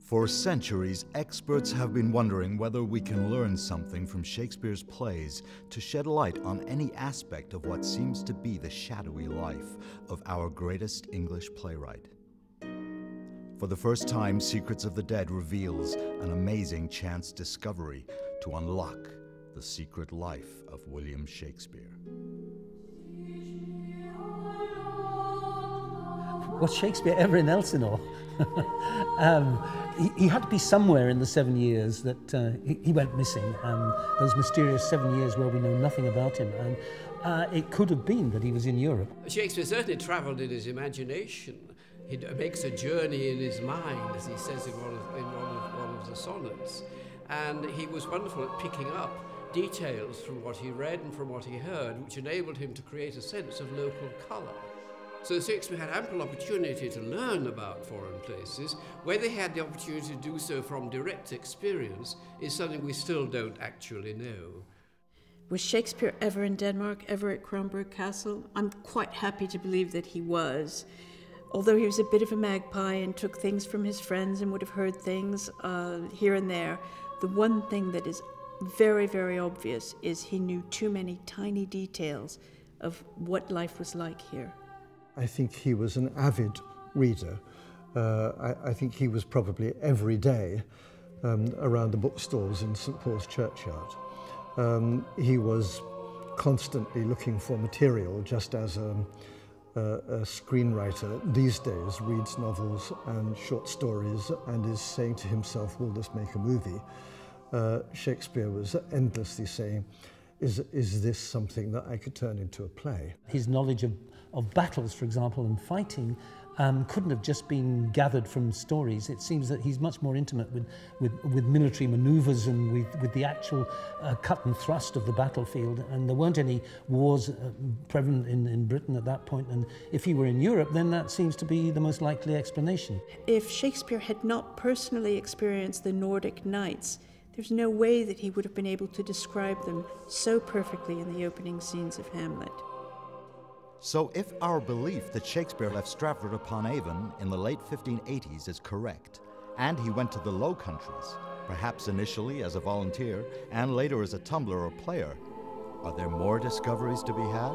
For centuries, experts have been wondering whether we can learn something from Shakespeare's plays to shed light on any aspect of what seems to be the shadowy life of our greatest English playwright. For the first time, Secrets of the Dead reveals an amazing chance discovery to unlock the secret life of William Shakespeare. Was Shakespeare ever in Elsinore? He had to be somewhere in the 7 years that he went missing, those mysterious 7 years where we know nothing about him. And it could have been that he was in Europe. Shakespeare certainly travelled in his imagination. He makes a journey in his mind, as he says in one of the sonnets. And he was wonderful at picking up details from what he read and from what he heard, which enabled him to create a sense of local colour. So Shakespeare had ample opportunity to learn about foreign places. Whether he had the opportunity to do so from direct experience is something we still don't actually know. Was Shakespeare ever in Denmark, ever at Kronborg Castle? I'm quite happy to believe that he was. Although he was a bit of a magpie and took things from his friends and would have heard things here and there, the one thing that is very, very obvious is he knew too many tiny details of what life was like here. I think he was an avid reader. I think he was probably every day around the bookstores in St. Paul's Churchyard. He was constantly looking for material, just as a screenwriter these days reads novels and short stories and is saying to himself, will this make a movie? Shakespeare was endlessly saying, is this something that I could turn into a play? His knowledge of battles, for example, and fighting couldn't have just been gathered from stories. It seems that he's much more intimate with military manoeuvres and with the actual cut and thrust of the battlefield. And there weren't any wars prevalent in Britain at that point. And if he were in Europe, then that seems to be the most likely explanation. If Shakespeare had not personally experienced the Nordic Nights, there's no way that he would have been able to describe them so perfectly in the opening scenes of Hamlet. So if our belief that Shakespeare left Stratford-upon-Avon in the late 1580s is correct, and he went to the Low Countries, perhaps initially as a volunteer and later as a tumbler or player, are there more discoveries to be had?